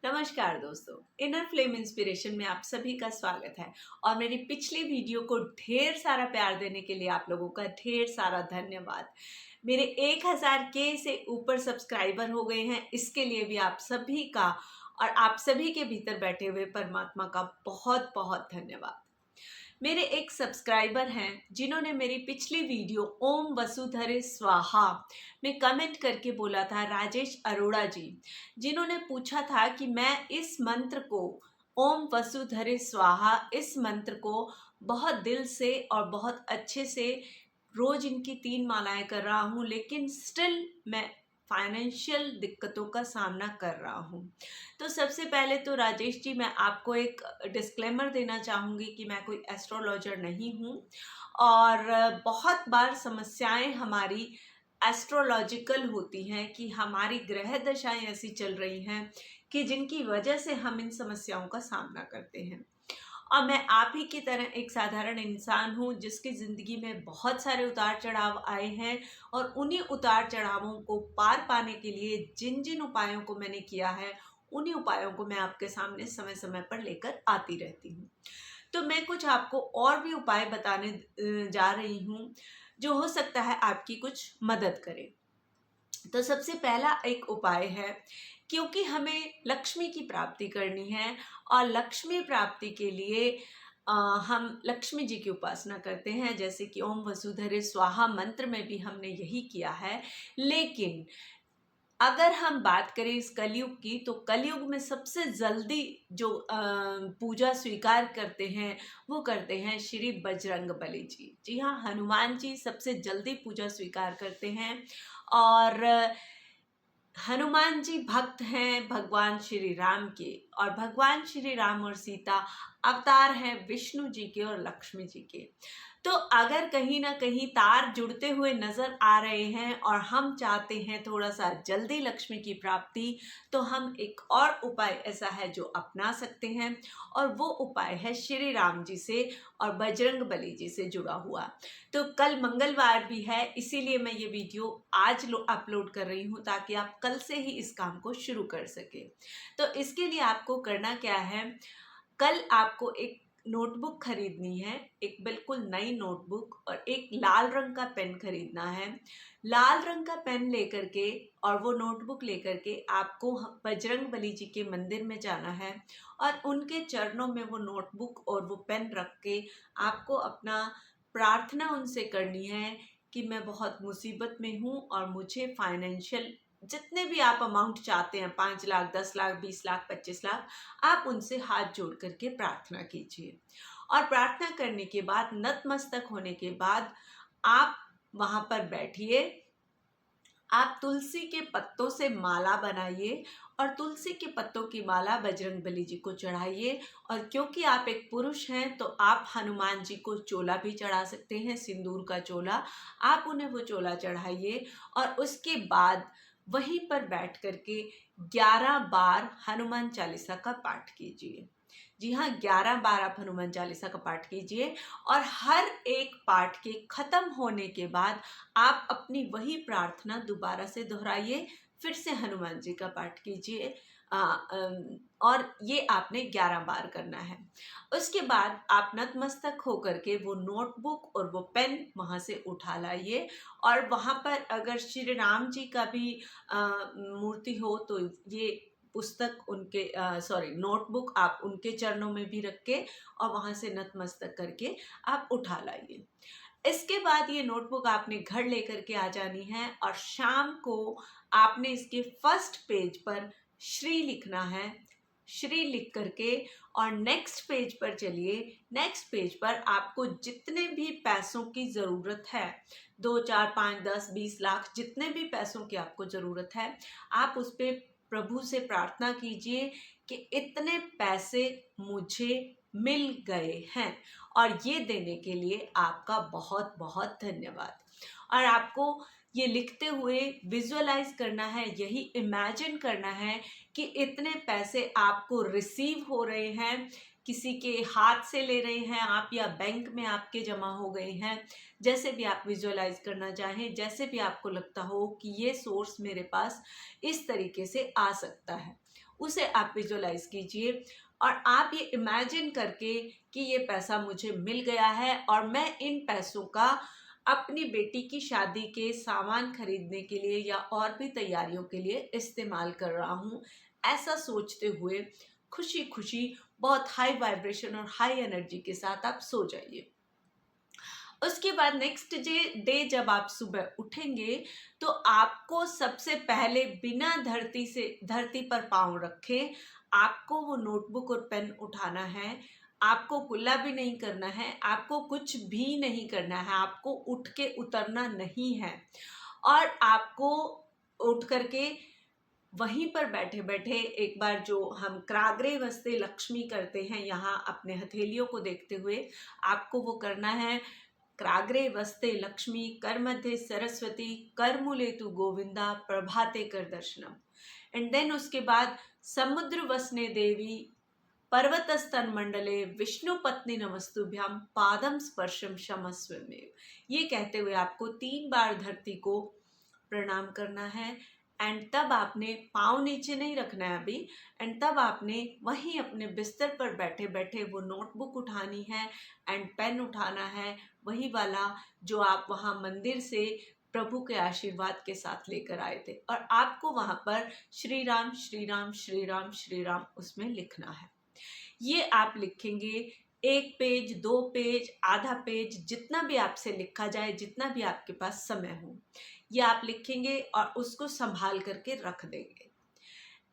नमस्कार दोस्तों, inner flame inspiration में आप सभी का स्वागत है। और मेरी पिछली वीडियो को ढेर सारा प्यार देने के लिए आप लोगों का ढेर सारा धन्यवाद। मेरे 1000 के से ऊपर सब्सक्राइबर हो गए हैं, इसके लिए भी आप सभी का और आप सभी के भीतर बैठे हुए परमात्मा का बहुत बहुत धन्यवाद। मेरे एक सब्सक्राइबर हैं जिन्होंने मेरी पिछली वीडियो ओम वसुधरे स्वाहा में कमेंट करके बोला था, राजेश अरोड़ा जी, जिन्होंने पूछा था कि मैं इस मंत्र को ओम वसुधरे स्वाहा इस मंत्र को बहुत दिल से और बहुत अच्छे से रोज इनकी 3 मालाएं कर रहा हूँ, लेकिन स्टिल मैं फाइनेंशियल दिक्कतों का सामना कर रहा हूँ। तो सबसे पहले तो राजेश जी, मैं आपको एक डिस्क्लेमर देना चाहूँगी कि मैं कोई एस्ट्रोलॉजर नहीं हूँ और बहुत बार समस्याएं हमारी एस्ट्रोलॉजिकल होती हैं कि हमारी ग्रह दशाएं ऐसी चल रही हैं कि जिनकी वजह से हम इन समस्याओं का सामना करते हैं। और मैं आप ही की तरह एक साधारण इंसान हूँ जिसकी ज़िंदगी में बहुत सारे उतार चढ़ाव आए हैं और उन्हीं उतार चढ़ावों को पार पाने के लिए जिन जिन उपायों को मैंने किया है, उन्हीं उपायों को मैं आपके सामने समय समय पर लेकर आती रहती हूँ। तो मैं कुछ आपको और भी उपाय बताने जा रही हूँ जो हो सकता है आपकी कुछ मदद करे। तो सबसे पहला एक उपाय है, क्योंकि हमें लक्ष्मी की प्राप्ति करनी है और लक्ष्मी प्राप्ति के लिए हम लक्ष्मी जी की उपासना करते हैं, जैसे कि ओम वसुधरे स्वाहा मंत्र में भी हमने यही किया है। लेकिन अगर हम बात करें इस कलयुग की, तो कलयुग में सबसे जल्दी जो पूजा स्वीकार करते हैं वो करते हैं श्री बजरंगबली जी। जी हाँ, हनुमान जी सबसे जल्दी पूजा स्वीकार करते हैं। और हनुमान जी भक्त हैं भगवान श्री राम के, और भगवान श्री राम और सीता अवतार हैं विष्णु जी के और लक्ष्मी जी के। तो अगर कहीं ना कहीं तार जुड़ते हुए नजर आ रहे हैं और हम चाहते हैं थोड़ा सा जल्दी लक्ष्मी की प्राप्ति, तो हम एक और उपाय ऐसा है जो अपना सकते हैं, और वो उपाय है श्री राम जी से और बजरंग बली जी से जुड़ा हुआ। तो कल मंगलवार भी है, इसीलिए मैं ये वीडियो आज अपलोड कर रही हूँ ताकि आप कल से ही इस काम को शुरू कर सके। तो इसके लिए आपको करना क्या है, कल आपको एक नोटबुक खरीदनी है, एक बिल्कुल नई नोटबुक, और एक लाल रंग का पेन खरीदना है। लाल रंग का पेन लेकर के और वो नोटबुक लेकर के आपको बजरंग बली जी के मंदिर में जाना है और उनके चरणों में वो नोटबुक और वो पेन रख के आपको अपना प्रार्थना उनसे करनी है कि मैं बहुत मुसीबत में हूँ और मुझे फाइनेंशियल जितने भी आप अमाउंट चाहते हैं, 5 लाख, 10 लाख, 20 लाख, 25 लाख, आप उनसे हाथ जोड़ करके प्रार्थना कीजिए। और प्रार्थना करने के बाद, नतमस्तक होने के बाद, आप वहाँ पर बैठिए। आप तुलसी के पत्तों से माला बनाइए और तुलसी के पत्तों की माला बजरंगबली जी को चढ़ाइए। और क्योंकि आप एक पुरुष हैं तो आप हनुमान जी को चोला भी चढ़ा सकते हैं, सिंदूर का चोला। आप उन्हें वो चोला चढ़ाइए और उसके बाद वहीं पर बैठ करके 11 बार हनुमान चालीसा का पाठ कीजिए। जी हाँ, 11 बार आप हनुमान चालीसा का पाठ कीजिए। और हर एक पाठ के खत्म होने के बाद आप अपनी वही प्रार्थना दोबारा से दोहराइए, फिर से हनुमान जी का पाठ कीजिए। और ये आपने 11 बार करना है। उसके बाद आप नतमस्तक होकर के वो नोटबुक और वो पेन वहाँ से उठा लाइए, और वहाँ पर अगर श्री राम जी का भी मूर्ति हो तो ये पुस्तक उनके नोटबुक आप उनके चरणों में भी रख के और वहाँ से नतमस्तक करके आप उठा लाइए। इसके बाद ये नोटबुक आपने घर लेकर के आ जानी है और शाम को आपने इसके फर्स्ट पेज पर श्री लिखना है। श्री लिख करके और नेक्स्ट पेज पर चलिए। नेक्स्ट पेज पर आपको जितने भी पैसों की ज़रूरत है, 2, 4, 5, 10, 20 लाख, जितने भी पैसों की आपको ज़रूरत है, आप उस पर प्रभु से प्रार्थना कीजिए कि इतने पैसे मुझे मिल गए हैं और ये देने के लिए आपका बहुत बहुत धन्यवाद। और आपको ये लिखते हुए विजुअलाइज करना है, यही इमेजिन करना है कि इतने पैसे आपको रिसीव हो रहे हैं, किसी के हाथ से ले रहे हैं आप या बैंक में आपके जमा हो गए हैं। जैसे भी आप विजुअलाइज करना चाहें, जैसे भी आपको लगता हो कि ये सोर्स मेरे पास इस तरीके से आ सकता है, उसे आप विजुअलाइज कीजिए और आप ये इमेजिन करके कि ये पैसा मुझे मिल गया है और मैं इन पैसों का अपनी बेटी की शादी के सामान खरीदने के लिए या और भी तैयारियों के लिए इस्तेमाल कर रहा हूँ, ऐसा सोचते हुए खुशी खुशी बहुत हाई वाइब्रेशन और हाई एनर्जी के साथ आप सो जाइए। उसके बाद नेक्स्ट डे जब आप सुबह उठेंगे तो आपको सबसे पहले बिना धरती पर पाँव रखे आपको वो नोटबुक और पेन उठाना है। आपको कुल्ला भी नहीं करना है, आपको कुछ भी नहीं करना है, आपको उठ के उतरना नहीं है और आपको उठ करके वहीं पर बैठे बैठे एक बार जो हम क्राग्रे वस्ते लक्ष्मी करते हैं यहाँ अपने हथेलियों को देखते हुए आपको वो करना है। क्राग्रे वस्ते लक्ष्मी कर मध्य सरस्वती कर मूलेतु गोविंदा प्रभाते कर दर्शनम। एंड देन उसके बाद समुद्र वसने देवी पर्वतस्तन मंडले विष्णु पत्नी नमस्तुभ्याम पादम स्पर्शम क्षमस्वमेव। ये कहते हुए आपको 3 बार धरती को प्रणाम करना है। एंड तब आपने पाँव नीचे नहीं रखना है अभी, एंड तब आपने वहीं अपने बिस्तर पर बैठे बैठे वो नोटबुक उठानी है एंड पेन उठाना है, वही वाला जो आप वहाँ मंदिर से प्रभु के आशीर्वाद के साथ लेकर आए थे, और आपको वहाँ पर श्री राम श्री राम श्री राम श्री राम उसमें लिखना है। ये आप लिखेंगे 1 पेज, 2 पेज, आधा पेज, जितना भी आपसे लिखा जाए, जितना भी आपके पास समय हो, ये आप लिखेंगे और उसको संभाल करके रख देंगे।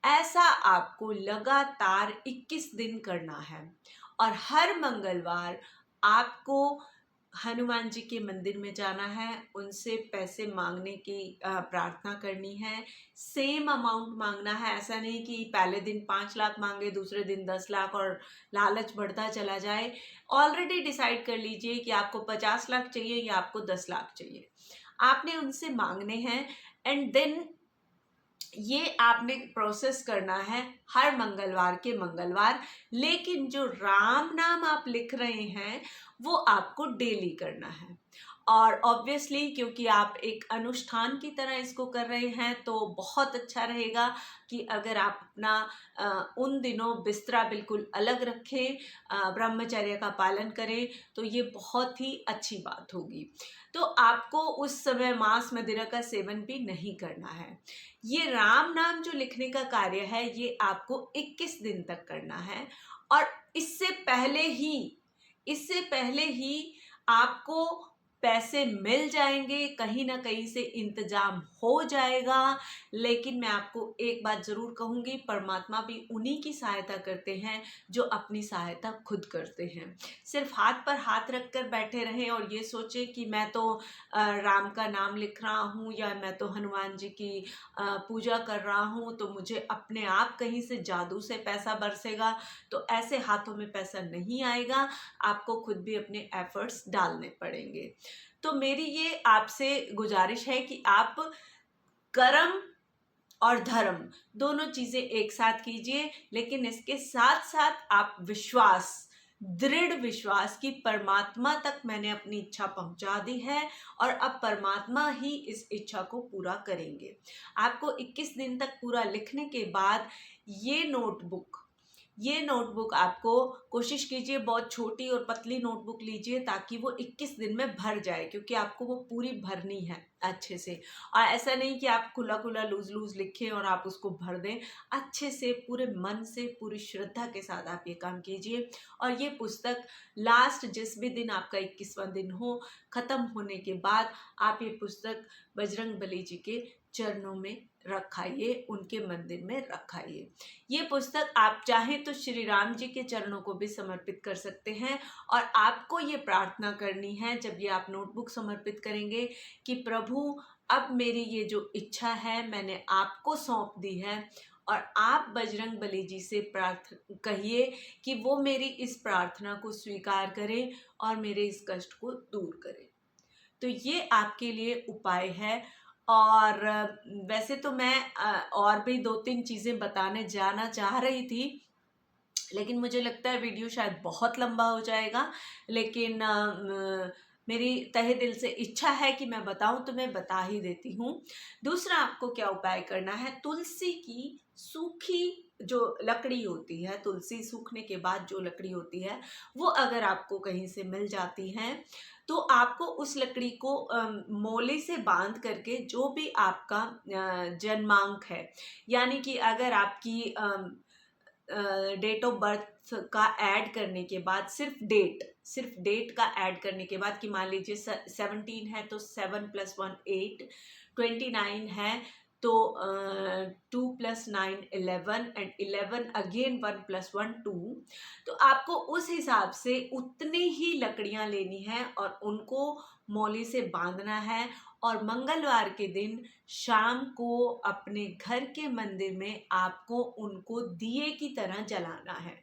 ऐसा आपको लगातार 21 दिन करना है और हर मंगलवार आपको हनुमान जी के मंदिर में जाना है, उनसे पैसे मांगने की प्रार्थना करनी है। सेम अमाउंट मांगना है, ऐसा नहीं कि पहले दिन 5 लाख मांगे, दूसरे दिन 10 लाख और लालच बढ़ता चला जाए। ऑलरेडी डिसाइड कर लीजिए कि आपको 50 लाख चाहिए या आपको 10 लाख चाहिए, आपने उनसे मांगने हैं। एंड देन ये आपने प्रोसेस करना है हर मंगलवार के मंगलवार, लेकिन जो राम नाम आप लिख रहे हैं वो आपको डेली करना है। और ऑब्वियसली क्योंकि आप एक अनुष्ठान की तरह इसको कर रहे हैं तो बहुत अच्छा रहेगा कि अगर आप अपना उन दिनों बिस्तरा बिल्कुल अलग रखें, ब्रह्मचर्य का पालन करें, तो ये बहुत ही अच्छी बात होगी। तो आपको उस समय मांस मदिरा का सेवन भी नहीं करना है। ये राम नाम जो लिखने का कार्य है ये आपको 21 दिन तक करना है और इससे पहले ही आपको पैसे मिल जाएंगे, कहीं ना कहीं से इंतजाम हो जाएगा। लेकिन मैं आपको एक बात ज़रूर कहूँगी, परमात्मा भी उन्हीं की सहायता करते हैं जो अपनी सहायता खुद करते हैं। सिर्फ हाथ पर हाथ रख कर बैठे रहें और ये सोचें कि मैं तो राम का नाम लिख रहा हूँ या मैं तो हनुमान जी की पूजा कर रहा हूँ तो मुझे अपने आप कहीं से जादू से पैसा बरसेगा, तो ऐसे हाथों में पैसा नहीं आएगा, आपको खुद भी अपने एफर्ट्स डालने पड़ेंगे। तो मेरी ये आपसे गुजारिश है कि आप कर्म और धर्म दोनों चीज़ें एक साथ कीजिए, लेकिन इसके साथ साथ आप दृढ़ विश्वास कि परमात्मा तक मैंने अपनी इच्छा पहुंचा दी है और अब परमात्मा ही इस इच्छा को पूरा करेंगे। आपको 21 दिन तक पूरा लिखने के बाद ये नोटबुक आपको कोशिश कीजिए बहुत छोटी और पतली नोटबुक लीजिए ताकि वो 21 दिन में भर जाए, क्योंकि आपको वो पूरी भरनी है अच्छे से। और ऐसा नहीं कि आप खुला खुला लूज लिखें और आप उसको भर दें, अच्छे से पूरे मन से पूरी श्रद्धा के साथ आप ये काम कीजिए। और ये पुस्तक लास्ट जिस भी दिन आपका 21वां दिन हो, ख़त्म होने के बाद आप ये पुस्तक बजरंग बली जी के चरणों में रखाइए, उनके मंदिर में रखाइए। ये पुस्तक आप चाहें तो श्री राम जी के चरणों को भी समर्पित कर सकते हैं और आपको ये प्रार्थना करनी है जब ये आप नोटबुक समर्पित करेंगे कि प्रभु अब मेरी ये जो इच्छा है मैंने आपको सौंप दी है और आप बजरंग बली जी से कहिए कि वो मेरी इस प्रार्थना को स्वीकार करें और मेरे इस कष्ट को दूर करें। तो ये आपके लिए उपाय है। और वैसे तो मैं और भी 2-3 चीज़ें बताने जाना चाह रही थी, लेकिन मुझे लगता है वीडियो शायद बहुत लंबा हो जाएगा। लेकिन मेरी तहे दिल से इच्छा है कि मैं बताऊं तो मैं बता ही देती हूँ। दूसरा आपको क्या उपाय करना है, तुलसी की सूखी जो लकड़ी होती है, तुलसी सूखने के बाद जो लकड़ी होती है, वो अगर आपको कहीं से मिल जाती है तो आपको उस लकड़ी को मोले से बांध करके जो भी आपका जन्मांक है, यानी कि अगर आपकी डेट ऑफ बर्थ का ऐड करने के बाद सिर्फ डेट का ऐड करने के बाद, कि मान लीजिए 17 है तो 7 + 1 8, 29 है तो 2 + 9 11 एंड 11 अगेन 1 + 1 2, तो आपको उस हिसाब से उतनी ही लकड़ियां लेनी है और उनको मौली से बांधना है और मंगलवार के दिन शाम को अपने घर के मंदिर में आपको उनको दिए की तरह जलाना है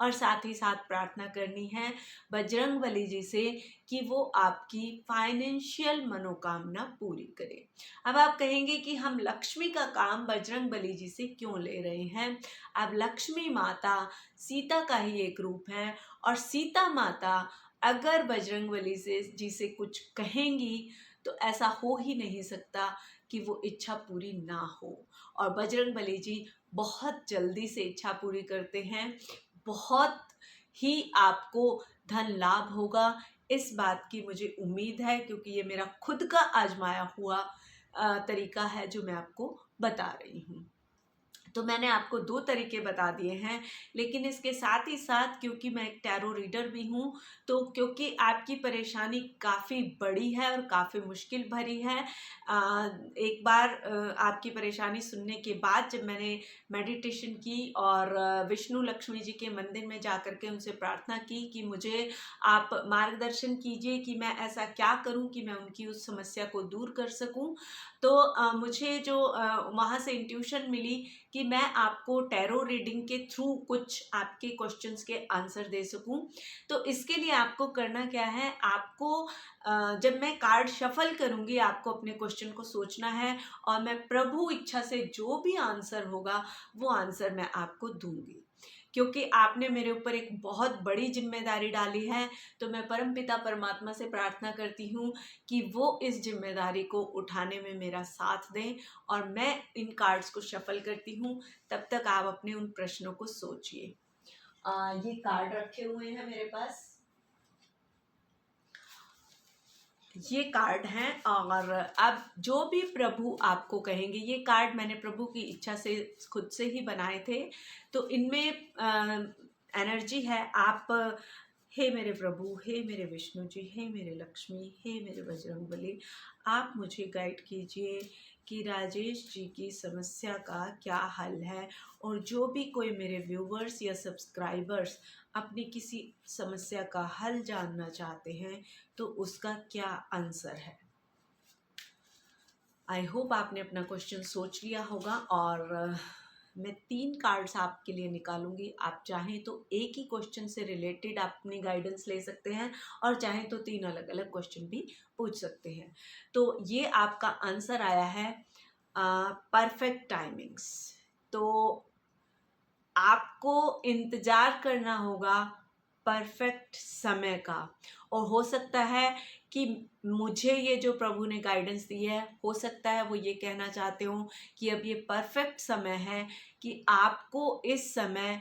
और साथ ही साथ प्रार्थना करनी है बजरंगबली जी से कि वो आपकी फाइनेंशियल मनोकामना पूरी करे। अब आप कहेंगे कि हम लक्ष्मी का काम बजरंगबली जी से क्यों ले रहे हैं? अब लक्ष्मी माता सीता का ही एक रूप है और सीता माता अगर बजरंगबली जी से कुछ कहेंगी तो ऐसा हो ही नहीं सकता कि वो इच्छा पूरी ना हो। और बजरंगबली जी बहुत जल्दी से इच्छा पूरी करते हैं, बहुत ही आपको धन लाभ होगा, इस बात की मुझे उम्मीद है, क्योंकि ये मेरा खुद का आजमाया हुआ तरीका है जो मैं आपको बता रही हूँ। तो मैंने आपको 2 तरीके बता दिए हैं, लेकिन इसके साथ ही साथ क्योंकि मैं एक टैरो रीडर भी हूँ, तो क्योंकि आपकी परेशानी काफ़ी बड़ी है और काफ़ी मुश्किल भरी है, एक बार आपकी परेशानी सुनने के बाद जब मैंने मेडिटेशन की और विष्णु लक्ष्मी जी के मंदिर में जा कर के उनसे प्रार्थना की कि मुझे आप मार्गदर्शन कीजिए कि मैं ऐसा क्या करूं कि मैं उनकी उस समस्या को दूर कर सकूं, तो मुझे जो वहाँ से इंट्यूशन मिली कि मैं आपको टैरो रीडिंग के थ्रू कुछ आपके क्वेश्चंस के आंसर दे सकूं। तो इसके लिए आपको करना क्या है, आपको जब मैं कार्ड शफल करूंगी आपको अपने क्वेश्चन को सोचना है और मैं प्रभु इच्छा से जो भी आंसर होगा वो आंसर मैं आपको दूंगी, क्योंकि आपने मेरे ऊपर एक बहुत बड़ी जिम्मेदारी डाली है। तो मैं परमपिता परमात्मा से प्रार्थना करती हूँ कि वो इस जिम्मेदारी को उठाने में मेरा साथ दें और मैं इन कार्ड्स को शफल करती हूँ। तब तक आप अपने उन प्रश्नों को सोचिए। ये कार्ड रखे हुए हैं मेरे पास, ये कार्ड हैं और अब जो भी प्रभु आपको कहेंगे, ये कार्ड मैंने प्रभु की इच्छा से खुद से ही बनाए थे, तो इनमें एनर्जी है आप, हे मेरे प्रभु, हे मेरे विष्णु जी, हे मेरे लक्ष्मी, हे मेरे बजरंगबली, आप मुझे गाइड कीजिए कि राजेश जी की समस्या का क्या हल है और जो भी कोई मेरे व्यूवर्स या सब्सक्राइबर्स अपनी किसी समस्या का हल जानना चाहते हैं तो उसका क्या आंसर है। आई होप आपने अपना क्वेश्चन सोच लिया होगा और मैं 3 कार्ड्स आपके लिए निकालूंगी। आप चाहें तो एक ही क्वेश्चन से रिलेटेड आप अपनी गाइडेंस ले सकते हैं और चाहें तो 3 अलग अलग क्वेश्चन भी पूछ सकते हैं। तो ये आपका आंसर आया है परफेक्ट टाइमिंग्स। तो आपको इंतज़ार करना होगा परफेक्ट समय का, और हो सकता है कि मुझे ये जो प्रभु ने गाइडेंस दी है, हो सकता है वो ये कहना चाहते हो कि अब ये परफेक्ट समय है कि आपको इस समय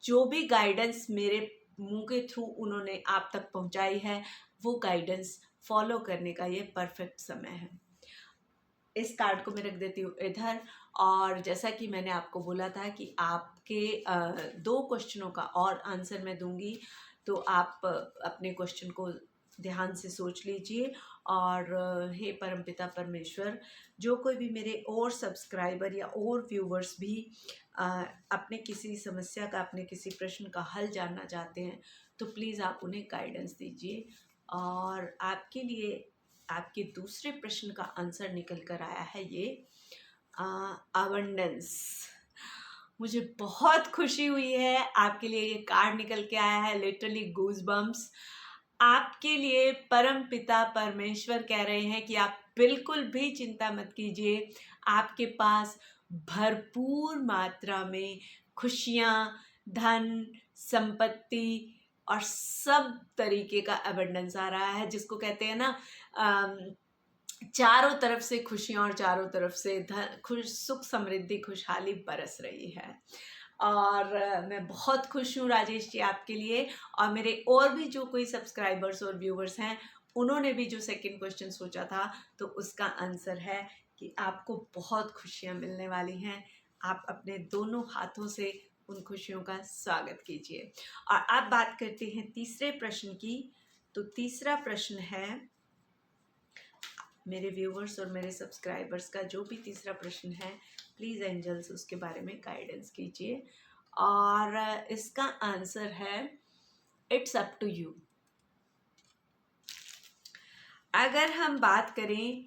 जो भी गाइडेंस मेरे मुंह के थ्रू उन्होंने आप तक पहुंचाई है वो गाइडेंस फॉलो करने का ये परफेक्ट समय है। इस कार्ड को मैं रख देती हूँ इधर, और जैसा कि मैंने आपको बोला था कि आपके 2 क्वेश्चनों का और आंसर मैं दूंगी, तो आप अपने क्वेश्चन को ध्यान से सोच लीजिए। और हे परमपिता परमेश्वर, जो कोई भी मेरे और सब्सक्राइबर या और व्यूवर्स भी अपने किसी समस्या का, अपने किसी प्रश्न का हल जानना चाहते हैं, तो प्लीज़ आप उन्हें गाइडेंस दीजिए। और आपके लिए आपके दूसरे प्रश्न का आंसर निकल कर आया है ये अबंडेंस। मुझे बहुत खुशी हुई है, आपके लिए ये कार्ड निकल के आया है, लिटरली गूज बम्प्स। आपके लिए परम पिता परमेश्वर कह रहे हैं कि आप बिल्कुल भी चिंता मत कीजिए, आपके पास भरपूर मात्रा में खुशियाँ, धन, संपत्ति और सब तरीके का अबंडेंस आ रहा है, जिसको कहते हैं ना चारों तरफ से खुशियाँ और चारों तरफ से धन, खुश, सुख, समृद्धि, खुशहाली बरस रही है। और मैं बहुत खुश हूँ राजेश जी आपके लिए। और मेरे और भी जो कोई सब्सक्राइबर्स और व्यूवर्स हैं, उन्होंने भी जो सेकंड क्वेश्चन सोचा था, तो उसका आंसर है कि आपको बहुत खुशियाँ मिलने वाली हैं। आप अपने दोनों हाथों से उन खुशियों का स्वागत कीजिए। और अब बात करते हैं तीसरे प्रश्न की। तो तीसरा प्रश्न है, मेरे व्यूवर्स और मेरे सब्सक्राइबर्स का जो भी तीसरा प्रश्न है, प्लीज़ एंजल्स उसके बारे में गाइडेंस कीजिए। और इसका आंसर है इट्स अप टू यू। अगर हम बात करें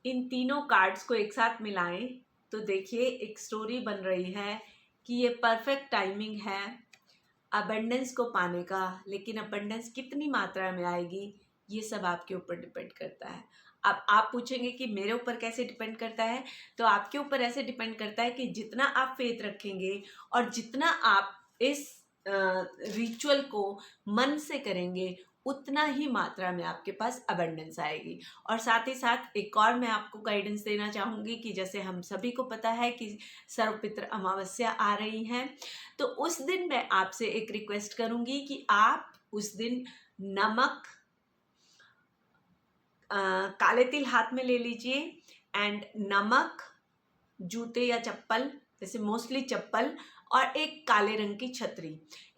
इन तीनों कार्ड्स को एक साथ मिलाएं, तो देखिए एक स्टोरी बन रही है कि ये परफेक्ट टाइमिंग है अबंडेंस को पाने का। लेकिन अबंडेंस कितनी मात्रा में आएगी, ये सब आपके ऊपर डिपेंड करता है। अब आप पूछेंगे कि मेरे ऊपर कैसे डिपेंड करता है, तो आपके ऊपर ऐसे डिपेंड करता है कि जितना आप फेथ रखेंगे और जितना आप इस रिचुअल को मन से करेंगे, उतना ही मात्रा में आपके पास अबंडेंस आएगी। और साथ ही साथ एक और मैं आपको गाइडेंस देना चाहूँगी कि जैसे हम सभी को पता है कि सर्वपित्र अमावस्या आ रही हैं, तो उस दिन मैं आपसे एक रिक्वेस्ट करूँगी कि आप उस दिन नमक, काले तिल हाथ में ले लीजिए, एंड नमक, जूते या चप्पल, जैसे मोस्टली चप्पल, और एक काले रंग की छतरी,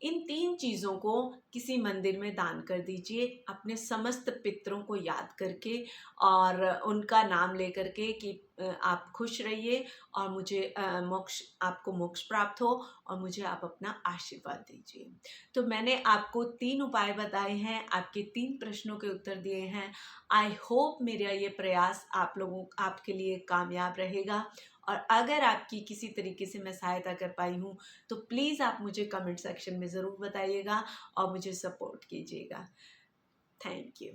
इन 3 चीज़ों को किसी मंदिर में दान कर दीजिए, अपने समस्त पितरों को याद करके और उनका नाम लेकर के कि आप खुश रहिए और मुझे आपको मोक्ष प्राप्त हो और मुझे आप अपना आशीर्वाद दीजिए। तो मैंने आपको 3 उपाय बताए हैं, आपके 3 प्रश्नों के उत्तर दिए हैं। आई होप मेरा ये प्रयास आपके लिए कामयाब रहेगा। और अगर आपकी किसी तरीके से मैं सहायता कर पाई हूँ, तो प्लीज़ आप मुझे कमेंट सेक्शन में ज़रूर बताइएगा और मुझे सपोर्ट कीजिएगा। Thank you.